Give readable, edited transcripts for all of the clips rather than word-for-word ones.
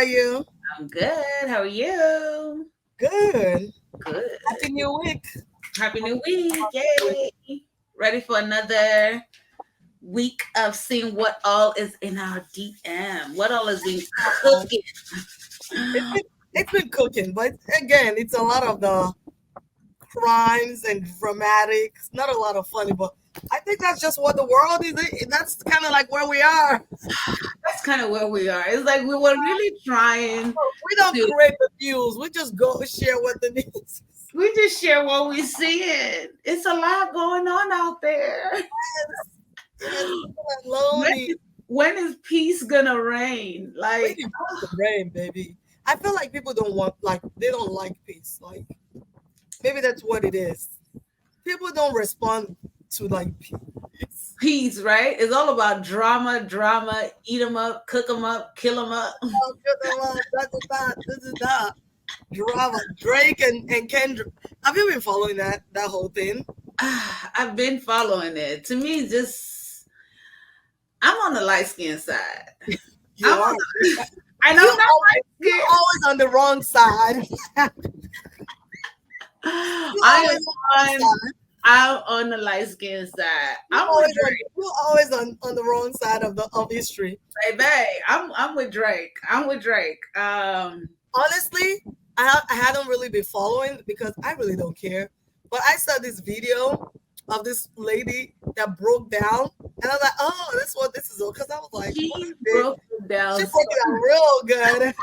you? I'm good. How are you? Good. Good. Happy New Week. Happy New Week. Yay. Ready for another week of seeing what all is in our DM. What all is being Uh, cooking. It's been it's been cooking, but again, it's a lot of the crimes and dramatics. Not a lot of funny, but I think that's just what the world is. That's kind of like where we are. That's kind of where we are. It's like we were really trying We don't to, create the news. We just go share what the news is. we just share what we see. It's a lot going on out there. Yes, When lonely. is, when is peace gonna reign? Like, Waiting for the rain, baby. I feel like people don't want they don't like peace. Like maybe that's what it is. People don't respond to like peace. peace, right? It's all about drama, drama, eat them up, cook them up, kill them up. Oh, good lord, this is that drama. Drake and Kendrick. Have you been following that whole thing? I've been following it. To me, just I'm on the light skin side. You I'm are. on the, and I'm You not always, light you're skin. always on the wrong side. You're I always am on the wrong on side. I'm on the light skin side. You're I'm with always on Drake, you're always on the wrong side of history. baby. I'm with Drake. I'm with Drake. Honestly, I hadn't really been following because I really don't care. But I saw this video of this lady that broke down, and I was like, "Oh, that's what this is." Because I was like, "What She is this?" broke it She down. broke it out real good.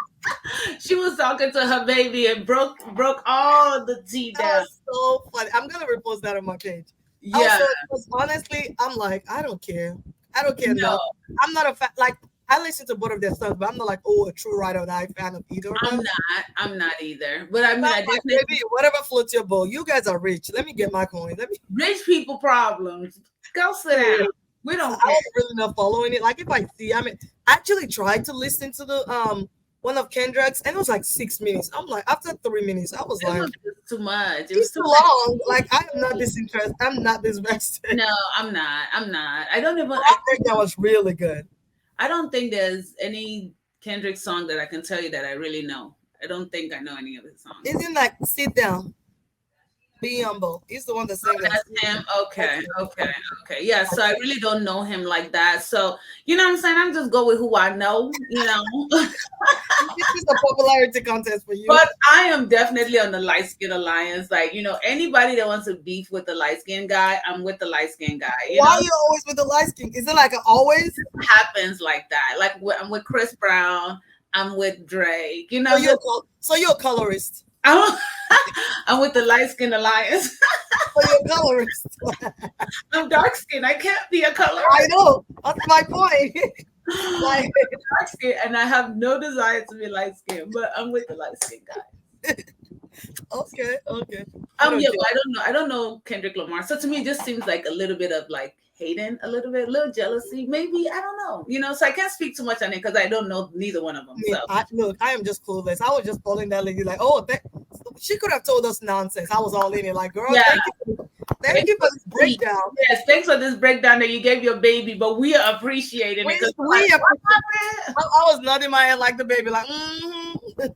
She was talking to her baby and broke all the tea That down. was so funny. I'm gonna repost that on my page. I was Yeah, so because honestly, I'm like, I don't care. I don't care no, enough. I'm not a fan. Like I listen to both of their songs, but I'm not like, oh, a true ride or die fan of either of I'm them. not. I'm not either. But I So mean, I I'm like, definitely baby, whatever floats your boat. You guys are rich. Let me get my coin. Let me. rich people problems. Go sit down. We So don't I care. was really not following it. Like if I see, I mean, I actually tried to listen to the one of Kendrick's, and it was like 6 minutes. I'm like, after 3 minutes, I was It like, was just too much. It was it's too too much. long. Like I am not disinterested. I'm not invested. No, I'm not. I'm not. I don't even. But I think that was really good. I don't think there's any Kendrick song that I can tell you that I really know. I don't think I know any of his songs. Isn't like sit down, be humble. He's the one that sang that. That's him. Okay, okay, okay. Yeah, so I really don't know him like that. So you know what I'm saying? I'm just go with who I know, you know. This is a popularity contest for you. But I am definitely on the light skin alliance. Like, anybody that wants to beef with the light skin guy, I'm with the light skin guy. Why are you always with the light skin? Is it like always? Happens like that. Like I'm with Chris Brown, I'm with Drake. So you're a colorist. I'm, I'm with the light skin alliance. So you're a colorist. I'm dark skin. I can't be a color. I know. That's my point. Like, Dark skin, and I have no desire to be light skin, but I'm with the light skin guy. okay, okay. I don't Yeah, care. but I don't know Kendrick Lamar. So to me, it just seems like a little bit of like hating, a little jealousy, maybe. I don't know. So I can't speak too much on it because I don't know neither one of them. So Look, I am just clueless. I was just calling that lady like, oh, she could have told us nonsense. I was all in it, like, girl, yeah, thank you for this breakdown. yes, thanks for this breakdown that you gave your baby, but we are appreciating it. 'Cause We like, are, what happened? I was nodding my head like the baby, like, mm-hmm.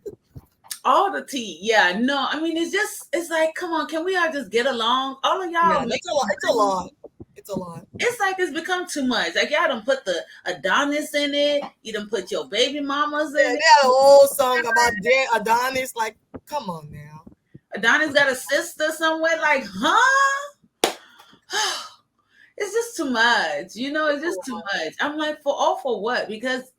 All the tea. Yeah, no, I mean it's like, come on, can we all just get along? All of Yeah, y'all make it's a lot. It's a lot. It's a lot. it's like it's become too much. Like y'all don't put the Adonis in it. You don't put your baby mamas Yeah, in they it. had a whole song about Adonis. Like, come on now. Adonis got a sister somewhere. Like, huh? It's just too much. It's just too much. I'm like, for what? Because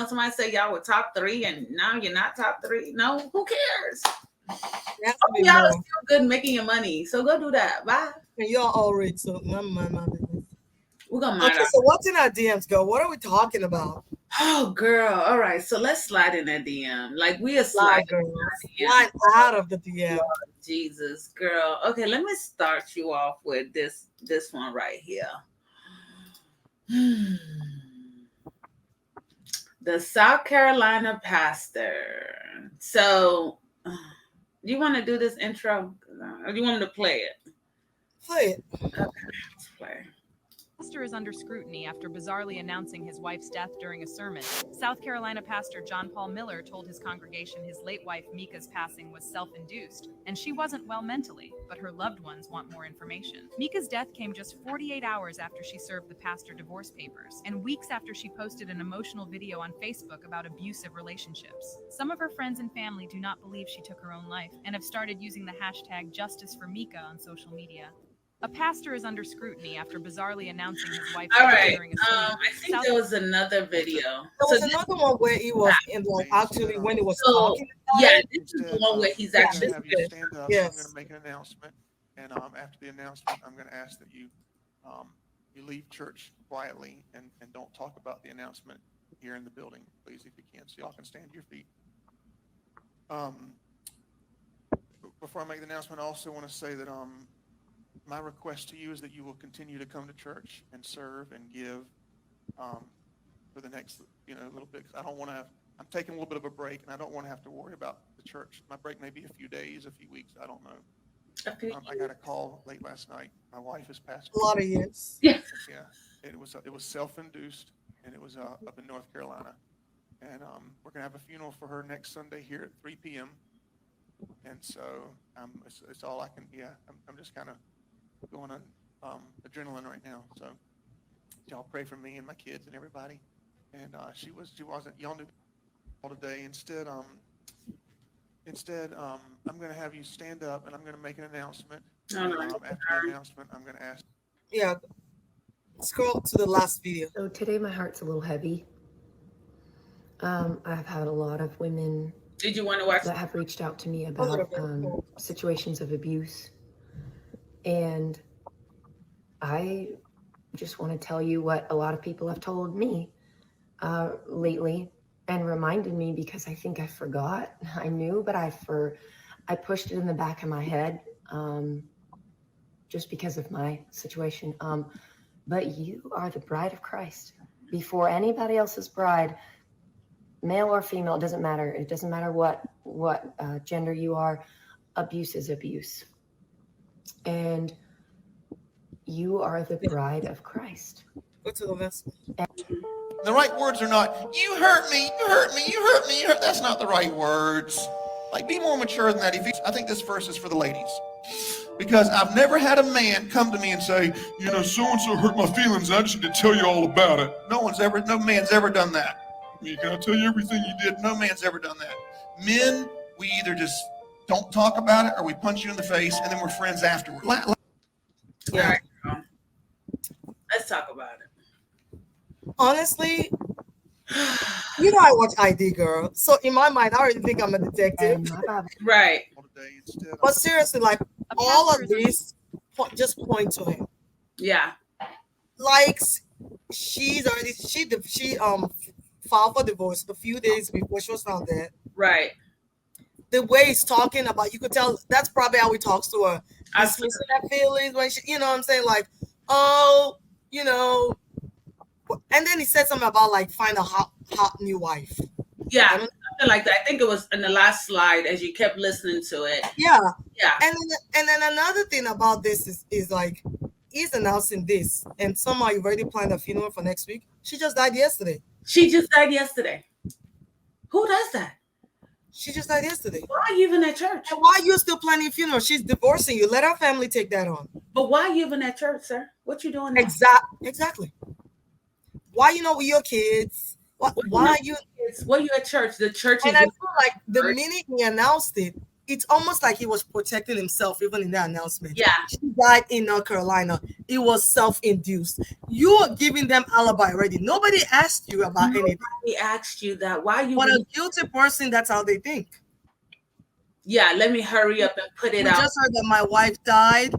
somebody say y'all were top three and now you're not top three. No, who cares? There has to be Y'all are more. still good making your money. So go do that. Bye. And you're all rich, so my business. We're gonna mind Okay, our so what's in our DMs, girl? What are we talking about? Oh girl. All right. So let's slide in that DM. Like we are Slide, sliding girl. in. Slide out of the DM. Jesus, girl. Okay, let me start you off with this one right here. The South Carolina pastor. So, do you want to do this intro? Or do you want me to play it? Play it. Okay, let's play. Pastor is under scrutiny after bizarrely announcing his wife's death during a sermon. South Carolina pastor John Paul Miller told his congregation his late wife Mika's passing was self-induced, and she wasn't well mentally, but her loved ones want more information. Mika's death came just 48 hours after she served the pastor divorce papers, and weeks after she posted an emotional video on Facebook about abusive relationships. Some of her friends and family do not believe she took her own life, and have started using the hashtag #JusticeForMika on social media. A pastor is under scrutiny after bizarrely announcing his wife's All death right. during a sermon. I think there was another video. There So was this, another one where he was in like actually when he was so talking about yeah, it. this is the one where he's I'm actually. going to have you stand up. I'm Yes. going to make an announcement. And after the announcement, I'm going to ask that you leave church quietly and don't talk about the announcement here in the building, please, if you can. So y'all can stand to your feet. Before I make the announcement, I also want to say that my request to you is that you will continue to come to church and serve and give for the next little bit. 'Cause I don't want to I'm taking a little bit of a break, and I don't want to have to worry about the church. My break may be a few days, a few weeks, I don't know. I got a call late last night. My wife has passed A lot of years. Yeah. Yeah, it was self-induced, and it was up in North Carolina. And we're gonna have a funeral for her next Sunday here at 3 p.m. And so it's all I can. Yeah, I'm just kind of going on adrenaline right now. So y'all pray for me and my kids and everybody. And she wasn't. Y'all knew all today. Instead, I'm going to have you stand up, and I'm going to make an announcement. All right. After the announcement, I'm going to ask. Yeah. Scroll to the last video. So today my heart's a little heavy. I've had a lot of women Did you want to watch? that have reached out to me about situations of abuse. And I just want to tell you what a lot of people have told me lately and reminded me, because I think I forgot. I knew, but I pushed it in the back of my head just because of my situation. But you are the bride of Christ. Before anybody else's bride, male or female, it doesn't matter. It doesn't matter what gender you are. Abuse is abuse. And you are the bride of Christ. Go to the next one. The right words are not, you hurt me, you hurt me, you hurt me, you hurt. That's not the right words. Like, be more mature than that. I think this verse is for the ladies. Because I've never had a man come to me and say, so-and-so hurt my feelings, I just need to tell you all about it. No man's ever done that. Can I tell you everything you did? No man's ever done that. Men, we either just don't talk about it or we punch you in the face and then we're friends afterward. Yeah. All right, let's talk about it. Honestly, I watch ID Girl. So in my mind, I already think I'm a detective. Right. But seriously, like, all of these just point to him. Yeah. Like, she filed for divorce a few days before she was found dead. Right. The way he's talking about, you could tell that's probably how he talks to her. Absolutely. That feelings when she, what I'm saying, like, and then he said something about like find a hot new wife. Yeah, something like that. I think it was in the last slide as you kept listening to it. Yeah. Yeah. And then another thing about this is like, he's announcing this, and somehow you've already planned a funeral for next week. She just died yesterday. Who does that? She just died yesterday. Why are you even at church? And why are you still planning a funeral? She's divorcing you. Let her family take that on. But why are you even at church, sir? What you doing now? Exactly. Why with your kids? Why are you? Why you at church? The church And I feel like the minute he announced it, it's almost like he was protecting himself, even in that announcement. Yeah. She died in North Carolina. It was self-induced. You are giving them alibi already. Nobody asked you about anything. Nobody asked you that. Why you? But a guilty person, that's how they think. Yeah, let me hurry up and put it We out. just heard that my wife died.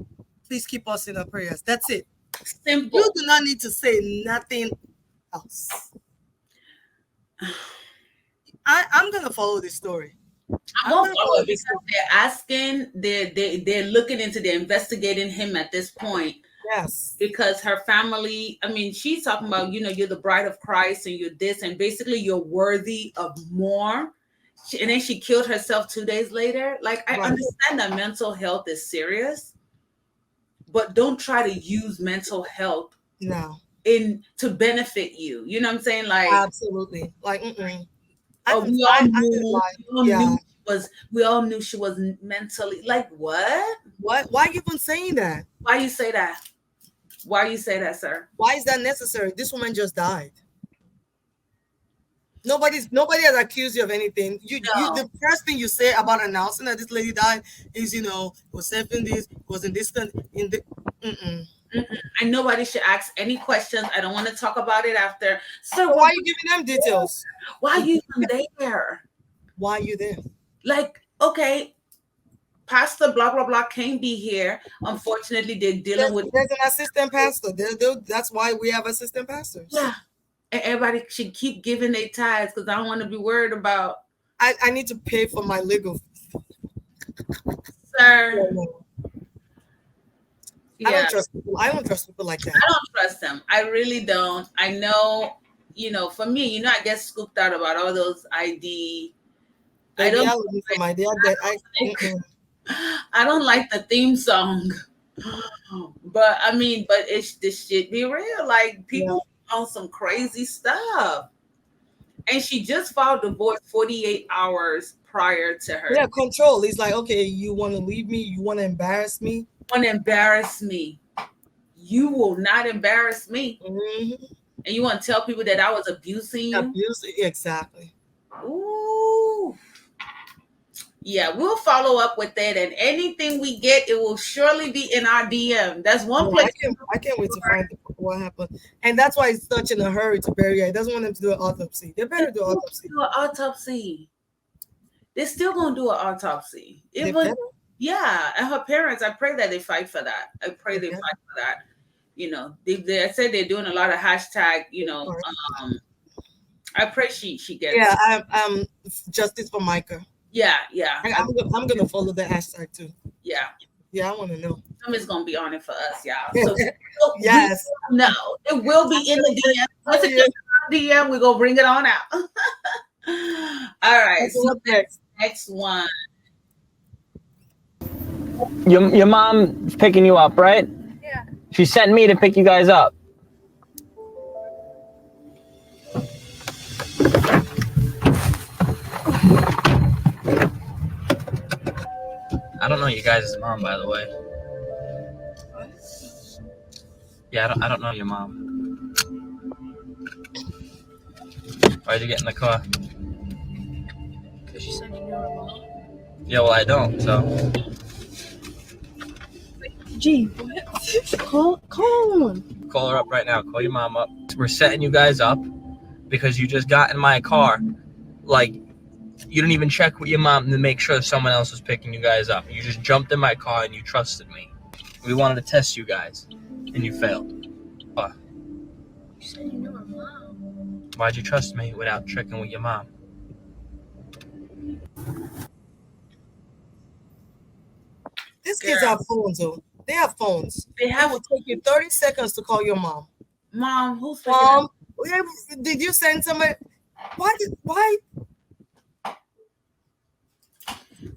Please keep us in our prayers. That's it. Simple. You do not need to say nothing else. I'm gonna follow this story. I'm gonna follow it because they're asking, they're looking into, they're investigating him at this point. Yes. Because her family, she's talking about, you're the bride of Christ and you're this, and basically you're worthy of more. And then she killed herself 2 days later. Like, I understand that mental health is serious, but don't try to use mental health No, in to benefit you. You know what I'm saying? Like, absolutely. Like, I oh, didn't, I didn't lie. Yeah. we all knew she was mentally like what? What? Why you even saying that? Why you say that? Why you say that, sir? Why is that necessary? This woman just died. Nobody has accused you of anything. You No. the first thing you say about announcing that this lady died is, it was safe in this, it was in this in the. Mm-mm. And nobody should ask any questions. I don't want to talk about it after. So Why are you giving them details? why are you even there? Why are you there? Like, okay, Pastor blah blah blah can't be here. Unfortunately, they're dealing with There's an assistant pastor. That's why we have assistant pastors. yeah. And everybody should keep giving their tithes because I don't want to be worried about. I need to pay for my legal. Sir. I don't trust people. I don't trust people like that. I don't trust them. I really don't. I know, for me, I get scooped out about all those ID. I don't like the theme song. But I mean, this shit be real. Like people on some crazy stuff. And she just filed divorce 48 hours prior to her. Yeah, control. He's like, okay, you want to leave me? You want to embarrass me? Want to embarrass me? You will not embarrass me. Mm-hmm. And you want to tell people that I was abusing you? Abusing, exactly. Ooh. Yeah, we'll follow up with that, and anything we get, it will surely be in our DM. That's one place. I can't wait to find what happened, and that's why he's such in a hurry to bury her. He doesn't want them to do an autopsy. They better do an autopsy. Do an autopsy. They're still gonna do an autopsy. Yeah, and her parents. I pray that they fight for that. I pray they fight for that. They said they're doing a lot of hashtag. I pray she gets. Yeah, justice for Micah. Yeah. I'm gonna follow the hashtag too. Yeah, I want to know. Somebody's gonna be on it for us, y'all. So yes, no, it will be in the DM. Once it gets in the DM, we're gonna bring it on out. All right. So next one. Your mom's picking you up, right? Yeah. She sent me to pick you guys up. I don't know you guys' mom, by the way. Yeah, I don't know your mom. Why'd you get in the car? Because you said you knew her mom. Yeah, well, I don't, so. Gee, what? Call on. Call her up right now. Call your mom up. We're setting you guys up because you just got in my car. Like, you didn't even check with your mom to make sure someone else was picking you guys up. You just jumped in my car and you trusted me. We wanted to test you guys, and you failed. What? You said you knew her mom. Why'd you trust me without checking with your mom? These kids have phones, though. They have phones. It will take you 30 seconds to call your mom. Mom, who's mom? Did you send somebody? Why?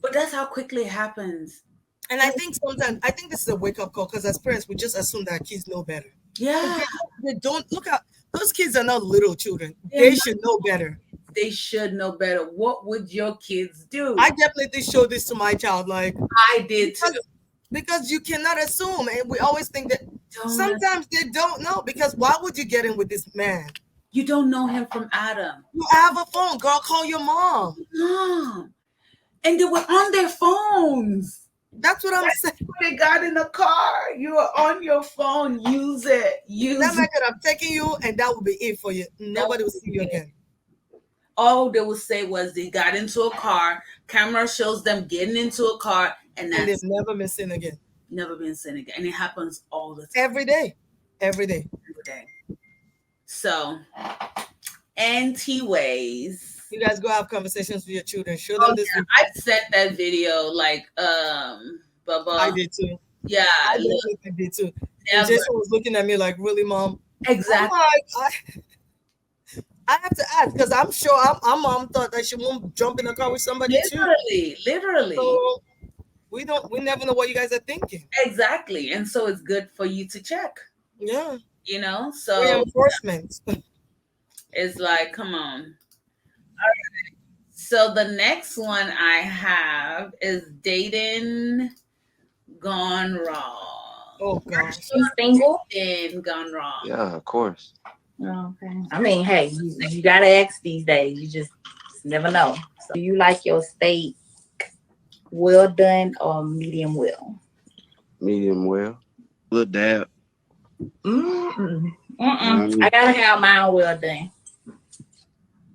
But that's how quickly it happens. And I think this is a wake-up call because as parents, we just assume that kids know better. Yeah. They don't look at those kids are not little children. They should know better. They should know better. What would your kids do? I definitely showed this to my child. Like I did too. Because you cannot assume, and we always think that sometimes they don't know. Because why would you get in with this man? You don't know him from Adam. You have a phone, girl. Call your mom. Mom, and they were on their phones. That's what I'm saying. They got in the car. You are on your phone. Use it. That method, I'm taking you, and that will be it for you. Nobody will see you again. All they will say was they got into a car. Camera shows them getting into a car, and they've never been seen again. Never been seen again, and it happens all the time. Every day. So, anti-ways. You guys go have conversations with your children. Show them this. Yeah. I sent that video like Bubba. I did too. Yeah, I did too. And Jason was looking at me like, "Really, mom?" Exactly. I have to ask because I'm sure our mom thought that she won't jump in a car with somebody literally. So we never know what you guys are thinking. Exactly, and so it's good for you to check. Yeah. you know? So Reinforcement. it's like, come on. All right. So the next one I have is dating gone wrong. Oh gosh. You single? Dating gone wrong. Yeah, of course. Oh, okay. I mean, hey, you gotta ask these days. You just never know. So, do you like your steak well done or medium well? Medium well. Little dab. I gotta have mine well done.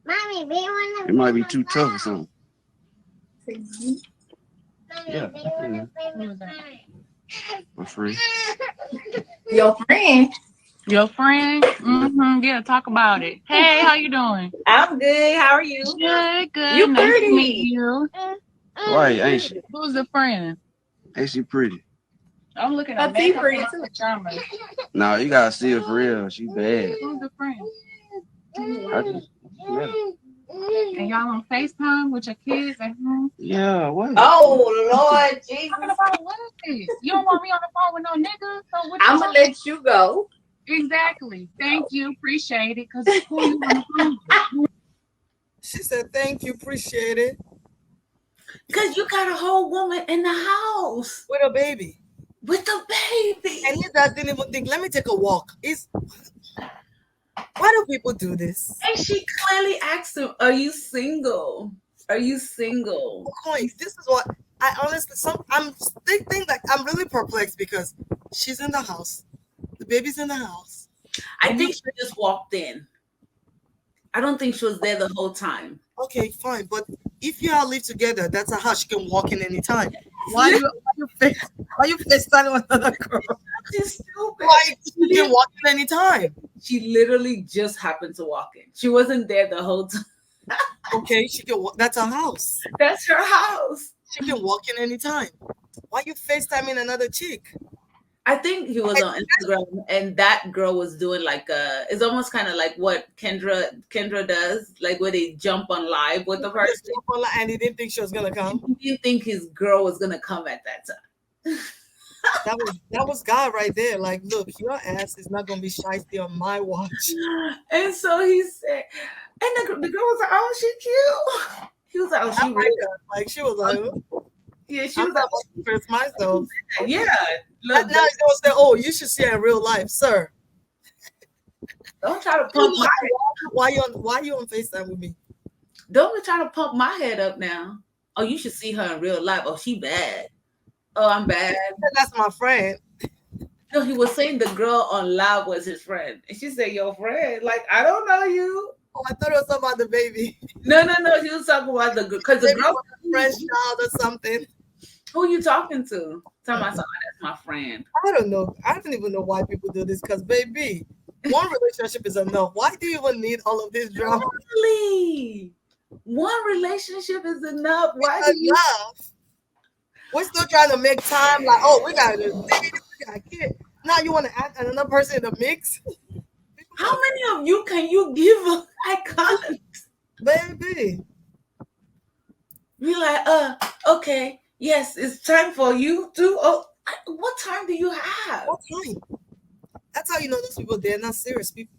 Mommy, do you want to? It might be too tough or something. Yeah. My friend. Your friend? Your friend? Mm-hmm. Yeah, talk about it. Hey, how you doing? I'm good. How are you? Good, good. You Nice pretty. to meet you. Right, ain't she? Who's the friend? Ain't she pretty? I'm looking Her at teeth makeup pretty and too. No, pajamas. you gotta see her for real. She bad. Who's the friend? I just, yeah. And y'all on FaceTime with your kids at home? Yeah, what? Oh Lord Jesus! Talking about what? You don't want me on the phone with no nigga? So what? I'm gonna let you go. Exactly. Thank you. Appreciate it. Cause who you on the phone with? She said, "Thank you, appreciate it." Because you got a whole woman in the house With a baby, with a baby. and he doesn't even think. Let me take a walk. Why do people do this? And she clearly asked him, "Are you single? Are you single?" Coins. This is what I honestly. I'm thinking like I'm really perplexed because she's in the house, the baby's in the house. I think she just walked in. I don't think she was there the whole time. Okay, fine, but if you all live together, that's a house. You can walk in anytime. Why you FaceTime with another girl? She's stupid. Why you can walk in anytime? She literally just happened to walk in. She wasn't there the whole time. Okay, she can. That's a house. That's her house. She can walk in anytime. Why you FaceTiming another chick? I think he was on Instagram, and that girl was doing like it's almost kind of like what Kendra does, like where they jump on live with the person. And he didn't think she was gonna come. He didn't think his girl was gonna come at that time. That was God right there. Like, look, your ass is not gonna be shiesty on my watch. And so he said, and the girl was like, "Oh, she cute." He was like, "Oh, she really." Like she was like, Yeah, she I'm was not like, gonna express myself. "Yeah." Now Look, you gonna say, "Oh, you should see her in real life, sir." don't try to pump my Why you on FaceTime with me? don't be trying to pump my head up now. Oh, you should see her in real life. Oh, she bad. Oh, I'm bad. That's my friend. No, he was saying the girl on live was his friend. And she said, "Your friend?" Like, I don't know you. Oh, I thought it was about the baby. No. He was talking about the girl. Because the Maybe girl, it was a friend's child or something. who you talking to? Talking about something, that's my friend. I don't know. I don't even know why people do this. Because, baby, one relationship is enough. Why do you even need all of this drama? Really? One relationship is enough. Why do you? Enough. We're still trying to make time. Like, oh, we got to kid. Now you want to add another person in the mix? How many of you can you give? I can't. Baby. Be like, okay, yes, it's time for you to. Oh, what time do you have? What time? That's how you know those people, they're not serious people.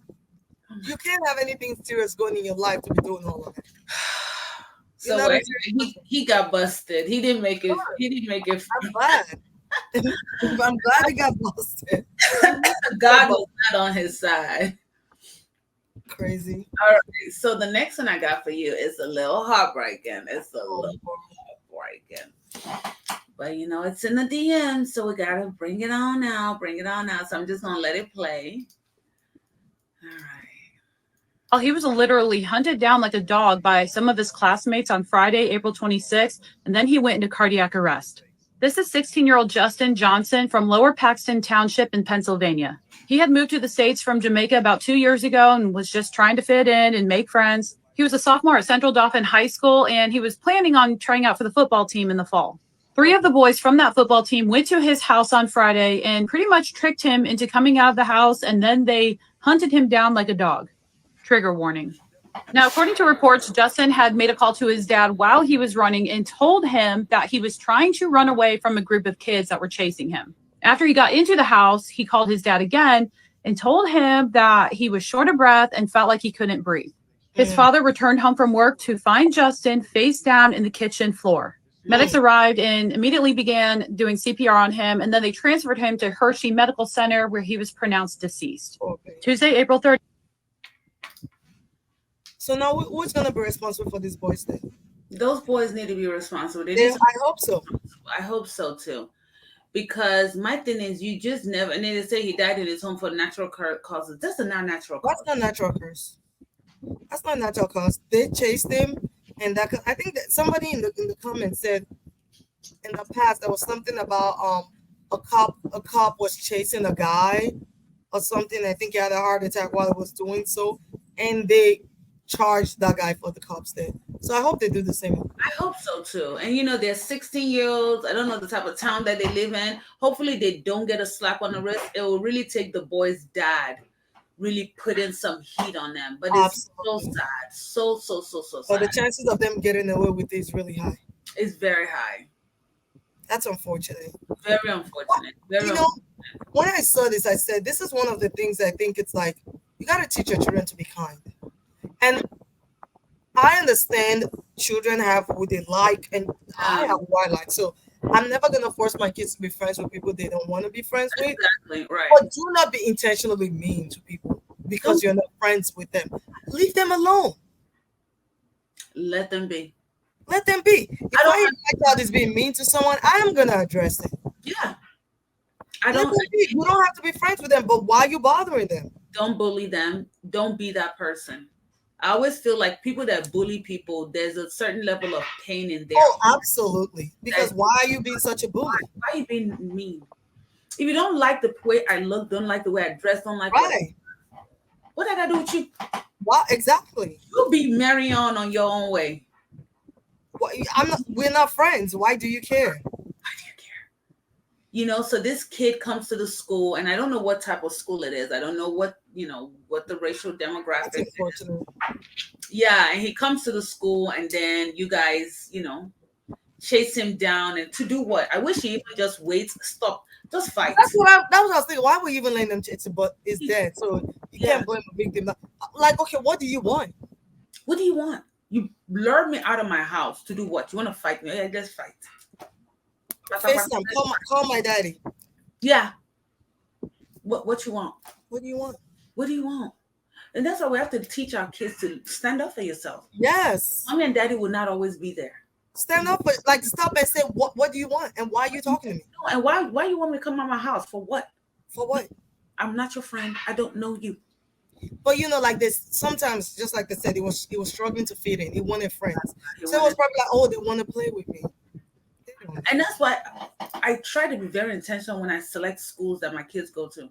You can't have anything serious going in your life to be doing all of that. So he got busted. He didn't make it. He didn't make it. I'm glad. I'm glad he got busted. God was not on his side. Crazy. All right. So the next one I got for you is a little heartbreaking. It's a little heartbreaking. But you know, it's in the DM, so we gotta bring it on out. Bring it on out. So I'm just gonna let it play. All right. Oh, he was literally hunted down like a dog by some of his classmates on Friday, April 26th, and then he went into cardiac arrest. This is 16-year-old Justin Johnson from Lower Paxton Township in Pennsylvania. He had moved to the States from Jamaica about 2 years ago and was just trying to fit in and make friends. He was a sophomore at Central Dauphin High School, and he was planning on trying out for the football team in the fall. 3 of the boys from that football team went to his house on Friday and pretty much tricked him into coming out of the house, and then they hunted him down like a dog. Trigger warning. Now, according to reports, Justin had made a call to his dad while he was running and told him that he was trying to run away from a group of kids that were chasing him. After he got into the house, he called his dad again and told him that he was short of breath and felt like he couldn't breathe. His father returned home from work to find Justin face down in the kitchen floor. Medics arrived and immediately began doing CPR on him, and then they transferred him to Hershey Medical Center, where he was pronounced deceased. Tuesday, April 30th. So now who's going to be responsible for these boys then? Those boys need to be responsible. I hope so. I hope so too. Because my thing is, you just never, and they say he died in his home for natural causes. That's not natural cause. That's not natural cause. That's not natural cause. They chased him, and that I think that somebody in the comments said in the past there was something about a cop was chasing a guy or something. I think he had a heart attack while he was doing so, and they charged that guy for the cops there. So I hope they do the same. I hope so too. And they're 16-year-olds. I don't know the type of town that they live in. Hopefully they don't get a slap on the wrist. It will really take the boy's dad really put in some heat on them. But it's so sad. So sad. But the chances of them getting away with it is really high. It's very high. That's unfortunate. Very unfortunate. When I saw this, I said, this is one of the things I think it's like, you got to teach your children to be kind. And I understand children have who they like, and I have who I like. So I'm never going to force my kids to be friends with people they don't want to be friends with. Exactly, right. But do not be intentionally mean to people because you're not friends with them. Leave them alone. Let them be. Let them be. If I hear my child is being mean to someone, I am going to address it. Yeah. You don't have to be friends with them, but why are you bothering them? Don't bully them. Don't be that person. I always feel like people that bully people, there's a certain level of pain in there. Oh, absolutely. Because why are you being such a bully? Why are you being mean? If you don't like the way I look, don't like the way I dress, don't like what I gotta do with you? What exactly? You'll be marrying on your own way. Well, we're not friends. Why do you care? So this kid comes to the school, and I don't know what type of school it is. I don't know what the racial demographic is. Yeah, and he comes to the school, and then you guys, chase him down, and to do what? I wish he even just waits, stop, just fight. That was what I was thinking. Why would you even let them chase him? But it's dead, so you can't blame a victim. Like, okay, what do you want? What do you want? You lured me out of my house to do what? You want to fight me? Yeah, let's fight. FaceTime. Call my daddy. Yeah. What you want? What do you want? What do you want? And that's why we have to teach our kids to stand up for yourself. Yes. Mommy and daddy will not always be there. Stand up, but stop and say, what do you want? And why are you talking to me? No, and why you want me to come out my house? For what? For what? I'm not your friend. I don't know you. But like this, sometimes, just like they said, he was struggling to fit in. He wanted friends. So it was probably like, oh, they want to play with me. And that's why I try to be very intentional when I select schools that my kids go to.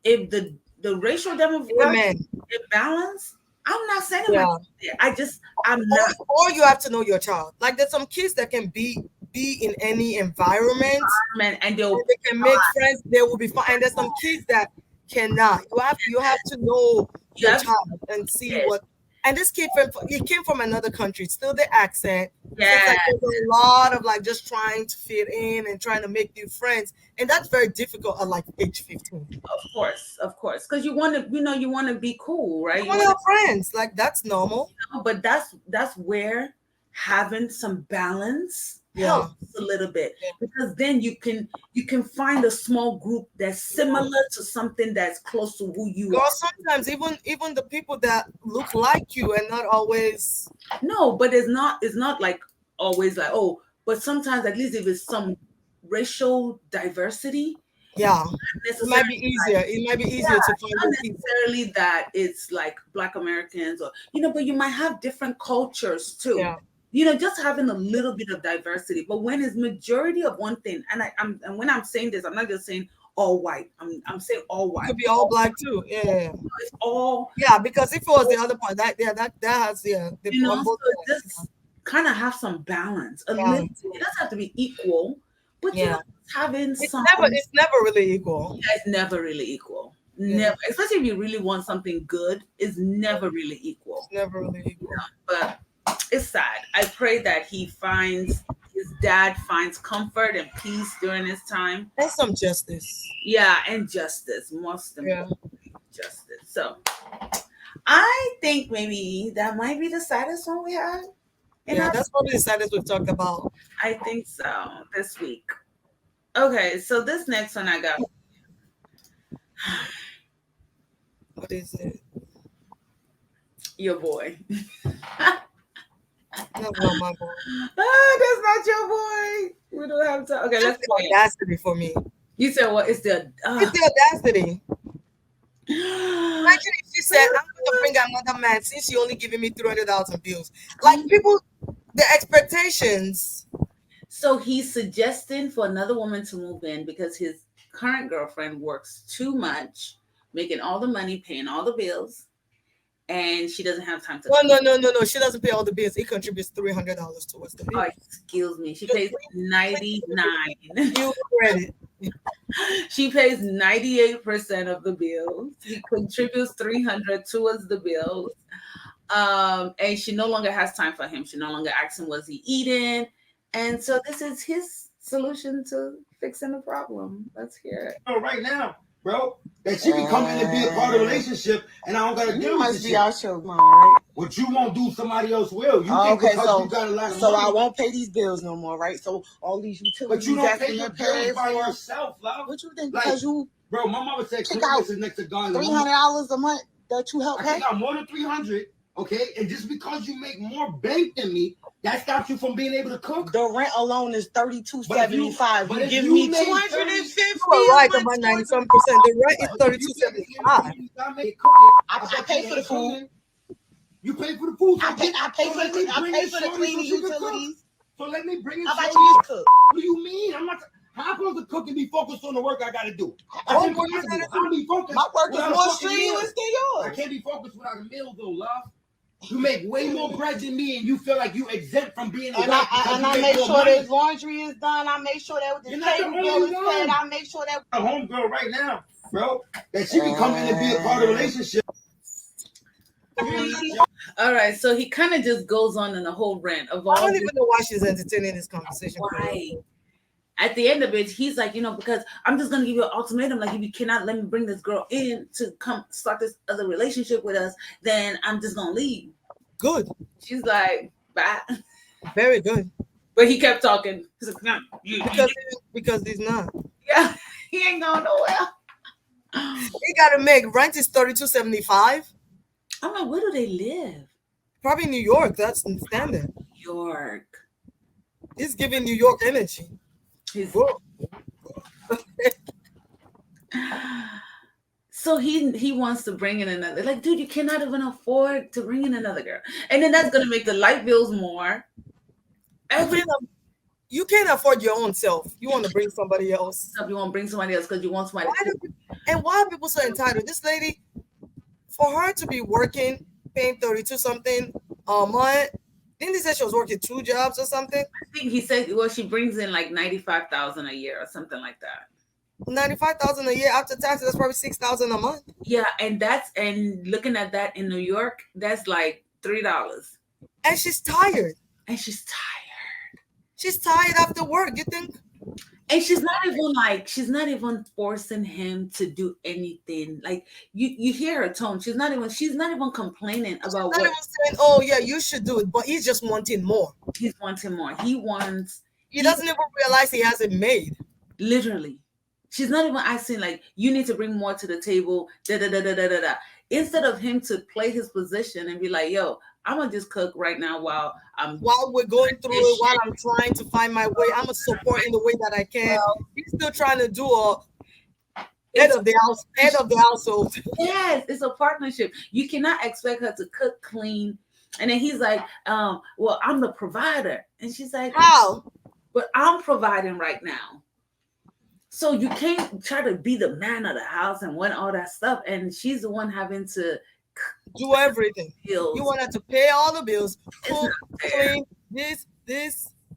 If the racial demographic is balanced, I'm not sending my kids there. I'm not. Or you have to know your child. Like there's some kids that can be in any environment and they can make friends. They will be fine. And there's some kids that cannot. You have to know your child and see what. And this kid came from another country, still the accent. Yeah, so there's a lot of just trying to fit in and trying to make new friends, and that's very difficult at age 15. Of course, because you want to be cool, right? You want to have friends, that's normal. But that's where having some balance helps a little bit, because then you can find a small group that's similar to something that's close to who you are. Sometimes even the people that look like you are not always. No, but it's not like always like, oh, but sometimes at least if it's some racial diversity, it might be easier. It might be easier to find. Not necessarily that it's like Black Americans or but you might have different cultures too. Yeah. Just having a little bit of diversity. But when it's majority of one thing, and and when I'm saying this, I'm not just saying all white. I'm saying all white. It could be all Black too. Yeah. It's all. Yeah, because if it was the other part, that has the. So just kind of have some balance. A little. It doesn't have to be equal, but having some. It's never really equal. Yeah, it's never really equal. Never, especially if you really want something good, it's never really equal. It's never really equal. But it's sad. I pray that his dad finds comfort and peace during this time. And some justice. Yeah, and justice, most important. justice. So I think maybe that might be the saddest one we had. Yeah, that's probably the saddest we've talked about. I think so this week. Okay, so this next one I got. What is it? Your boy. That's not my boy. That's not your boy. We don't have to. Okay, let's play it. Audacity for me. You said what? It's the audacity. Imagine if she said, "I'm going to bring another man since you only giving me $300 bills." Like people, the expectations. So he's suggesting for another woman to move in because his current girlfriend works too much, making all the money, paying all the bills, and she doesn't have time to. No. She doesn't pay all the bills. He contributes $300 towards the bills. Oh, excuse me. She pays 99. You read it. She pays 98% of the bills. He contributes 300 towards the bills. And she no longer has time for him. She no longer asks him, was he eating? And so this is his solution to fixing the problem. Let's hear it. Oh, right now, bro, that she can come in and be a part of the relationship, and I don't gotta deal with this shit. Must be out your mind, right? What you won't do, somebody else will. You think because you got a lot of so money. I won't pay these bills no more, right? So all these utilities, but you don't pay your bills by for yourself, love. What you think? Like, because you, bro, my mama said, kick out is next to God. $300 a month that you help I pay. kick out more than 300. Okay, and just because you make more bank than me, that stops you from being able to cook. The rent alone is $32.75. But You if give you me made 250. You're right about 97%. The rent is $32.75. I pay for the food. You pay for the food. I pay for the cleaning utilities. So let me bring it. How about you cook? What do you mean? I'm not. How am I supposed to cook and be focused on the work I got to do? I'll be focused. My work is more strenuous than yours. I can't be focused without a meal, though, love. You make way more bread than me, and you feel like you exempt from being. And I make sure that laundry is done. I make sure that the table bill is paid. I make sure that a homegirl right now, bro, that she can come in and be a part of the relationship. All right, so he kind of just goes on in a whole rant of all. I don't even know why she's entertaining this conversation. Why? At the end of it, he's like, because I'm just gonna give you an ultimatum. Like, if you cannot let me bring this girl in to come start this other relationship with us, then I'm just gonna leave. Good. She's like, bye. Very good. But he kept talking. He's like, no, because he's not. Yeah, he ain't going nowhere. He gotta make rent is $32.75. I'm like, where do they live? Probably New York. That's standard. New York. He's giving New York energy. So he wants to bring in another. Like, dude, you cannot even afford to bring in another girl, and then that's gonna make the light bills more. You can't afford your own self. You want to bring somebody else. You want to bring somebody else because you want somebody. Why are people so entitled? This lady, for her to be working, paying 32 something a month. Didn't he say she was working 2 jobs or something? I think he said, well, she brings in like $95,000 a year or something like that. $95,000 a year after taxes. That's probably $6,000 a month. Yeah, and looking at that in New York, that's like $3. And she's tired. She's tired after work. You think? And she's not even forcing him to do anything. Like you hear her tone. She's not even complaining about what. Not even saying, "Oh yeah, you should do it," but he's just wanting more. He's wanting more. He doesn't even realize he hasn't made. Literally, she's not even asking like, "You need to bring more to the table." Da da da da da da. Instead of him to play his position and be like, "Yo, I'm gonna just cook right now while we're going through it, while I'm trying to find my way. I'm gonna support in the way that I can." He's still trying to do a head of the household. Yes, it's a partnership. You cannot expect her to cook, clean, and then he's like, "Well, I'm the provider," and she's like, "How?" But I'm providing right now. So you can't try to be the man of the house and want all that stuff, and she's the one having to do everything. You want her to pay all the bills, cook, clean, this.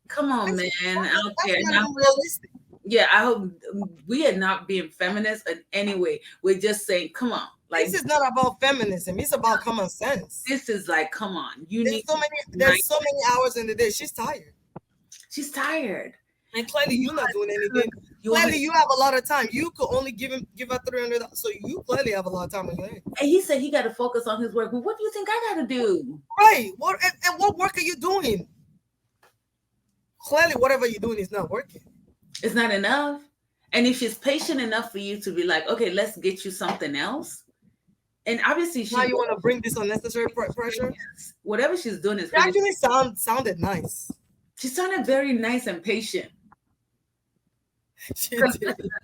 Come on, man. I don't care. Realistic. Yeah, I hope we are not being feminist in any way. We're just saying, come on. Like, this is not about feminism. It's about common sense. This is like, come on. There's so many hours in the day. She's tired. She's tired. And clearly you're not doing anything. Clearly, you have a lot of time. You could only give her 300. So you clearly have a lot of time on your hands. And he said he got to focus on his work. But what do you think I got to do? Right. What and what work are you doing? Clearly, whatever you're doing is not working. It's not enough. And if she's patient enough for you to be like, okay, let's get you something else. And obviously, now you want to bring this unnecessary pressure. Whatever she's doing is actually sounded nice. She sounded very nice and patient. She did. There's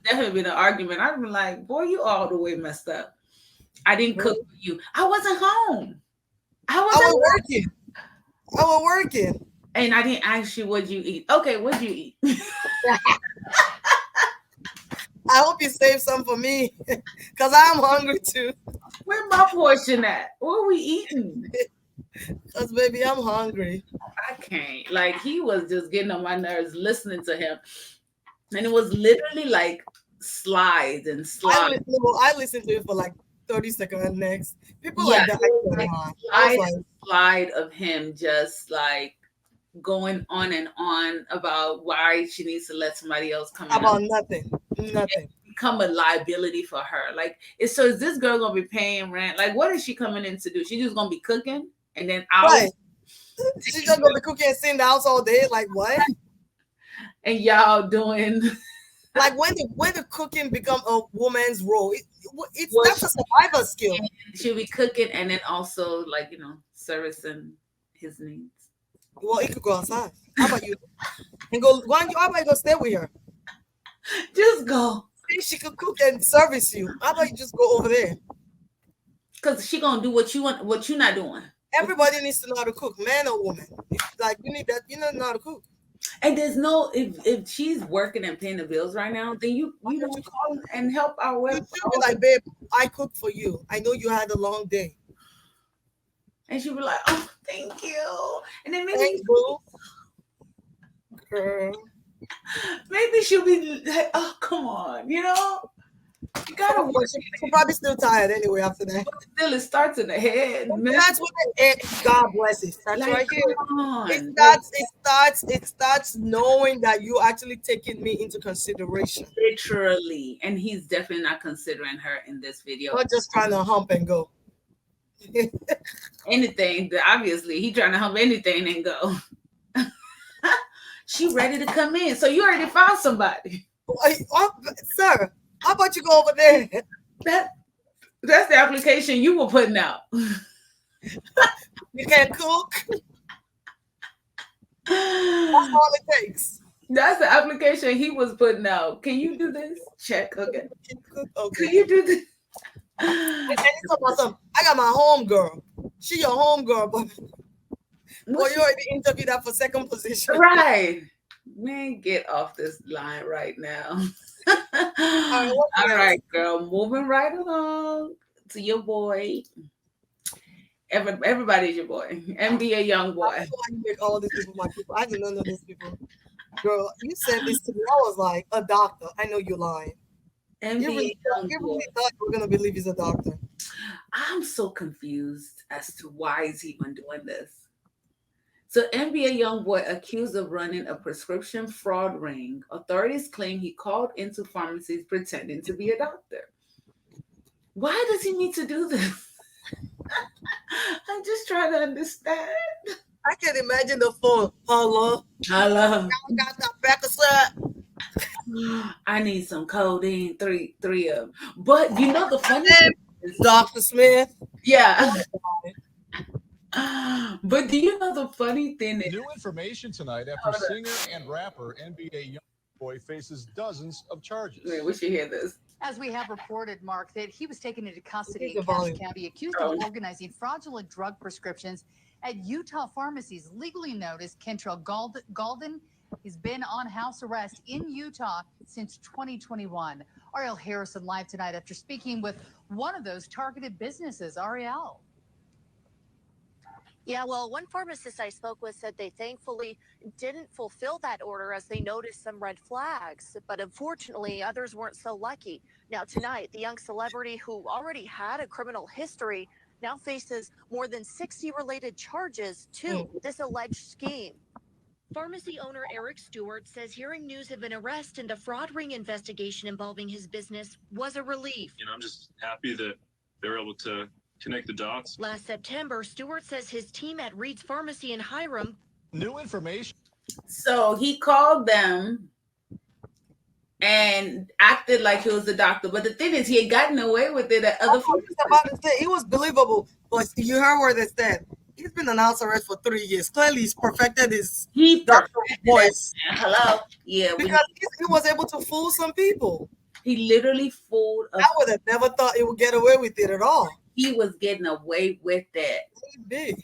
definitely been an argument. I've been like, boy, you all the way messed up. I didn't cook for you. I wasn't home. I was working. I was working. And I didn't ask you what you eat. Okay, what'd you eat? I hope you save some for me, because I'm hungry too. Where's my portion at? What are we eating? Because, baby, I'm hungry. I can't. Like, he was just getting on my nerves listening to him. And it was literally like slides and slides. I listened to it for like 30 seconds next. People like that. Slide of him just like going on and on about why she needs to let somebody else come in. About nothing. Become a liability for her. Like, is this girl gonna be paying rent? Like, what is she coming in to do? She just gonna be cooking and then right. She's just gonna be cooking and sitting in the house all day. Like what? And y'all doing like when the cooking become a woman's role, that's a survival skill. She'll be cooking and then also like servicing his needs. Well, he could go outside. How about you? And go. How about you go stay with her? Just go. See, she could cook and service you. How about you just go over there? Because she gonna do what you want, what you're not doing. Everybody needs to know how to cook, man or woman. Like you need that. You know how to cook. And there's no if she's working and paying the bills right now, then you call and help our way. You should be like, babe, I cook for you. I know you had a long day. And she'll be like, oh, thank you. And then maybe thanks, girl. Maybe she'll be like, oh, come on, you gotta work. She's probably still tired anyway after that. But still, it starts in the head. That's what the head. God bless it. That's like, right here. It starts knowing that you actually taking me into consideration. Literally, and he's definitely not considering her in this video. Not just trying to hump and go. Anything. Obviously, he trying to hump anything and go. She ready to come in. So you already found somebody. Sir, how about you go over there? That's the application you were putting out. You can't cook. That's all it takes. That's the application he was putting out. Can you do this? Check. Okay. Okay. Can you do this? And I got my home girl. She your home girl, but well, you already interviewed her for second position. Right. Man, get off this line right now. All right, girl. Moving right along to your boy. Everybody's your boy. NBA young boy. I you make all these people my people. I didn't know these people. Girl, you said this to me. I was like, a doctor. I know you're lying. You really thought you were gonna believe he's a doctor. I'm so confused as to why is he even doing this. So NBA young boy accused of running a prescription fraud ring. Authorities claim he called into pharmacies pretending to be a doctor. Why does he need to do this? I'm just trying to understand. I can imagine the phone. Hello. Hello. Got that back aside. I need some codeine, three of them. But you know the funny thing is Dr. Smith. Yeah. But do you know the funny thing is new information tonight after singer and rapper NBA YoungBoy faces dozens of charges. Wait, we should hear this. As we have reported, Mark, that he was taken into custody in Cache County, accused of organizing fraudulent drug prescriptions at Utah pharmacies, legally known as Kentrell Galden. He's been on house arrest in Utah since 2021. Ariel Harrison live tonight after speaking with one of those targeted businesses. Ariel. Yeah, well, one pharmacist I spoke with said they thankfully didn't fulfill that order as they noticed some red flags. But unfortunately, others weren't so lucky. Now, tonight, the young celebrity who already had a criminal history now faces more than 60 related charges to this alleged scheme. Pharmacy owner Eric Stewart says hearing news of an arrest in the fraud ring investigation involving his business was a relief. I'm just happy that they're able to connect the dots. Last September, Stewart says his team at Reed's Pharmacy in Hiram. New information. So he called them and acted like he was the doctor. But the thing is, he had gotten away with it at other pharmacies. It was believable. But you heard where they said he's been on house arrest for 3 years. Clearly, he's perfected his doctor voice. Hello? Yeah. Because he was able to fool some people. He literally fooled. I would have never thought he would get away with it at all. He was getting away with that. Big.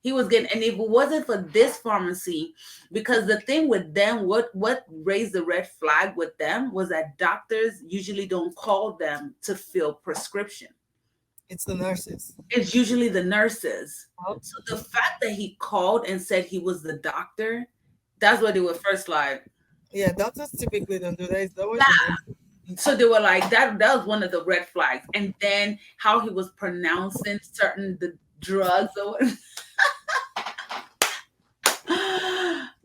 He was getting, and if it wasn't for this pharmacy, because the thing with them, what raised the red flag with them was that doctors usually don't call them to fill prescription. It's the nurses. It's usually the nurses. Oh. So the fact that he called and said he was the doctor, that's what they were first like. Yeah, doctors typically don't do that. So they were like, that was one of the red flags. And then how he was pronouncing the drugs or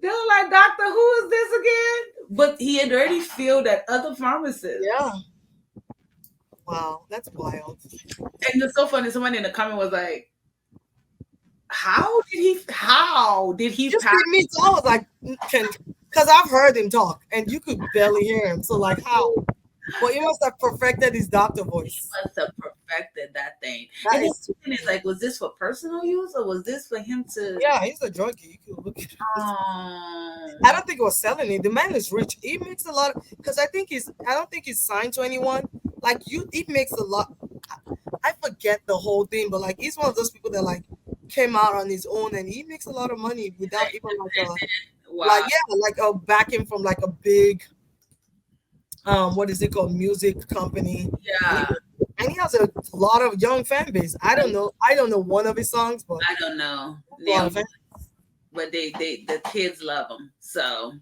they were like, doctor, who is this again? But he had already filled at other pharmacists. Yeah. Wow, that's wild. And it's so funny. Someone in the comment was like, how did he just pass? Me, so I was like, because I've heard him talk and you could barely hear him. So like, how? Well, he must have perfected his doctor voice. He must have perfected that thing. And it's like, was this for personal use or was this for him to? Yeah, he's a druggie. You can look at it. I don't think he was selling it. The man is rich. He makes a lot because I don't think he's signed to anyone. Like he makes a lot. I forget the whole thing, but like he's one of those people that like came out on his own and he makes a lot of money without even like a backing from like a big what is it called, music company. Yeah. And he has a lot of young fan base. I don't know one of his songs, but I don't know. But the kids love him. So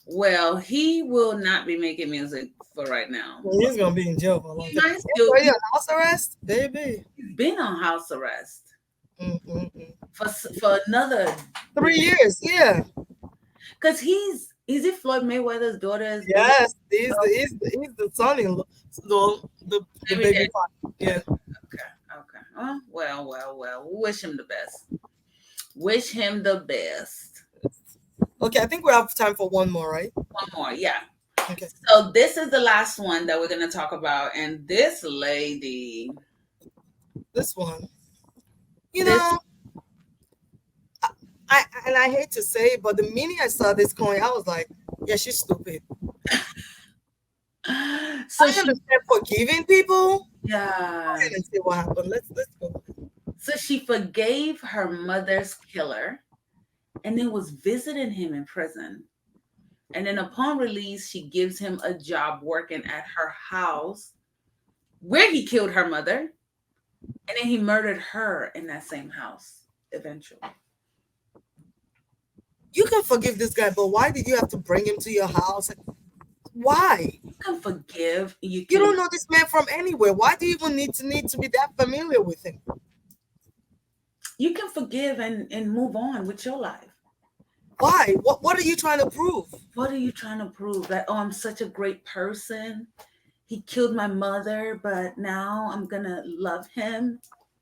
well, he will not be making music for right now. Well, he's gonna be in jail for a long time. He's on house arrest, baby. He's been on house arrest for another 3 years. Yeah, because is it Floyd Mayweather's daughter? Yes, he's the son-in-law, the baby father. Yeah. Okay. Oh, well. We wish him the best. Wish him the best. Okay, I think we have time for one more, right? One more, yeah. Okay. So this is the last one that we're going to talk about. And this lady. This one. You know, I hate to say it, but the minute I saw this coin, I was like, yeah, she's stupid. So I understand forgiving people. Yeah. I didn't see what happened. Let's go. So she forgave her mother's killer and then was visiting him in prison. And then upon release, she gives him a job working at her house where he killed her mother. And then he murdered her in that same house eventually. You can forgive this guy, but why did you have to bring him to your house? Why? You can forgive. You don't know this man from anywhere. Why do you even need to be that familiar with him? You can forgive and move on with your life. Why? What are you trying to prove? What are you trying to prove? That, oh, I'm such a great person. He killed my mother, but now I'm going to love him.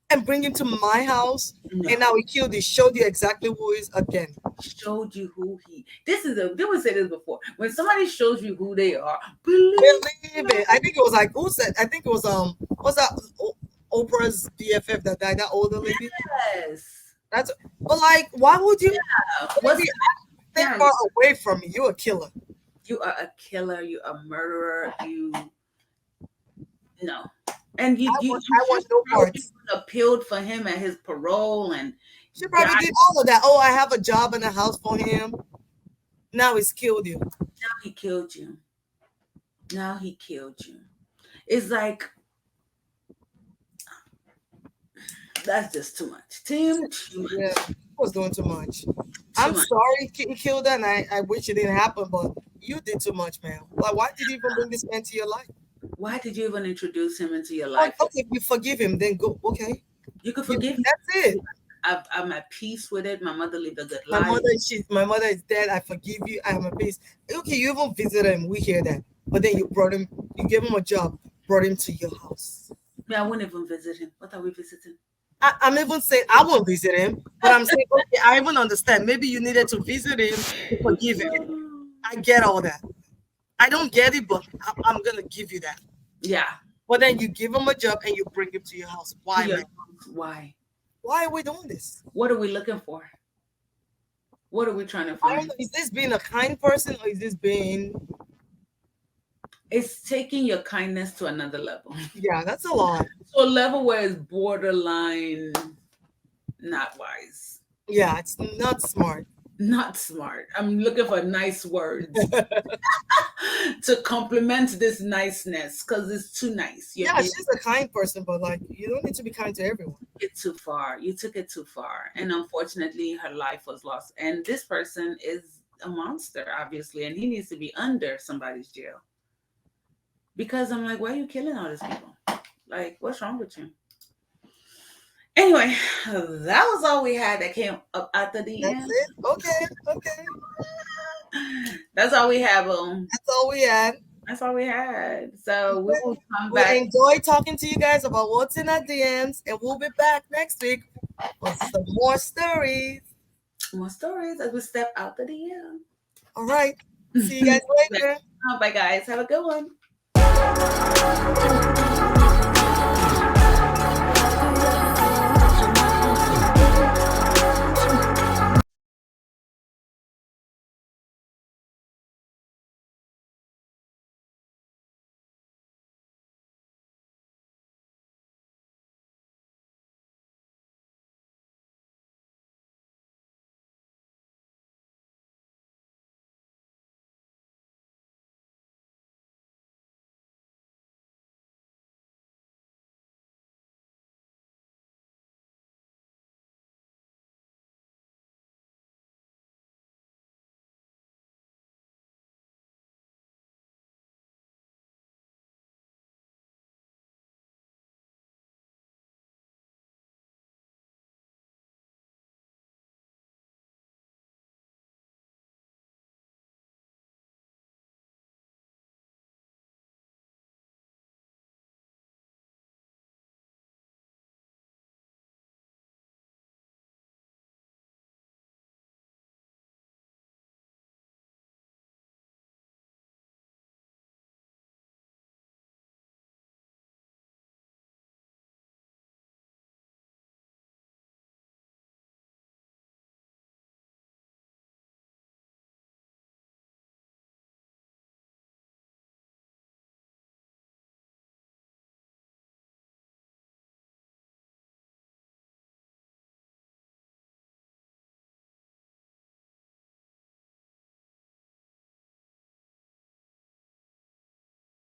And bring him to my house. No. And now he killed you. Showed you exactly who he is again. Showed you who he. They would say this before. When somebody shows you who they are, believe it. I think it was like, who said? I think it was what's that? Oprah's BFF that died. That older lady. Yes. But like, why would you? Yeah. Stay far away from me. You're a killer. You are a killer. You're a murderer. No. And I want no parts. Appealed for him at his parole, and she probably did all of that. Oh, I have a job in the house for him. Now he's killed you. Now he killed you. It's like that's just too much. Tim, yeah, he was doing too much. I'm sorry he killed her, and I wish it didn't happen, but you did too much, man. Like, why did you even bring this man to your life? Why did you even introduce him into your life? Okay, if you forgive him, then go. Okay. You can forgive him. That's it. I'm at peace with it. My mother lived a good My life. my mother is dead. I forgive you. I am at peace. Okay, you even visit him. We hear that. But then you gave him a job, brought him to your house. Yeah, I wouldn't even visit him. What are we visiting? I'm even saying I won't visit him, but I'm saying, okay, I even understand. Maybe you needed to visit him to forgive him. I get all that. I don't get it, but I'm gonna give you that. Yeah. But then you give him a job and you bring him to your house. Why, Yeah. man? Why? Why are we doing this? What are we looking for? What are we trying to I don't find? know. Is this being a kind person or is this being? It's taking your kindness to another level. Yeah, that's a lot. So a level where it's borderline not wise. Yeah, it's not smart. Not smart. I'm looking for nice words to complement this niceness because it's too nice. Yeah, she's a kind person, but like you don't need to be kind to everyone. It's too far. You took it too far. And unfortunately, her life was lost. And this person is a monster, obviously, and he needs to be under somebody's jail. Because I'm like, why are you killing all these people? Like, what's wrong with you? Anyway, that was all we had that came up after the end. That's it? Okay. That's all we have. That's all we had. That's all we had. So we will come We back. enjoy talking to you guys about what's in our DMs, and we'll be back next week with some more stories. More stories as we step out the DM. All right. See you guys later. Bye, guys. Have a good one.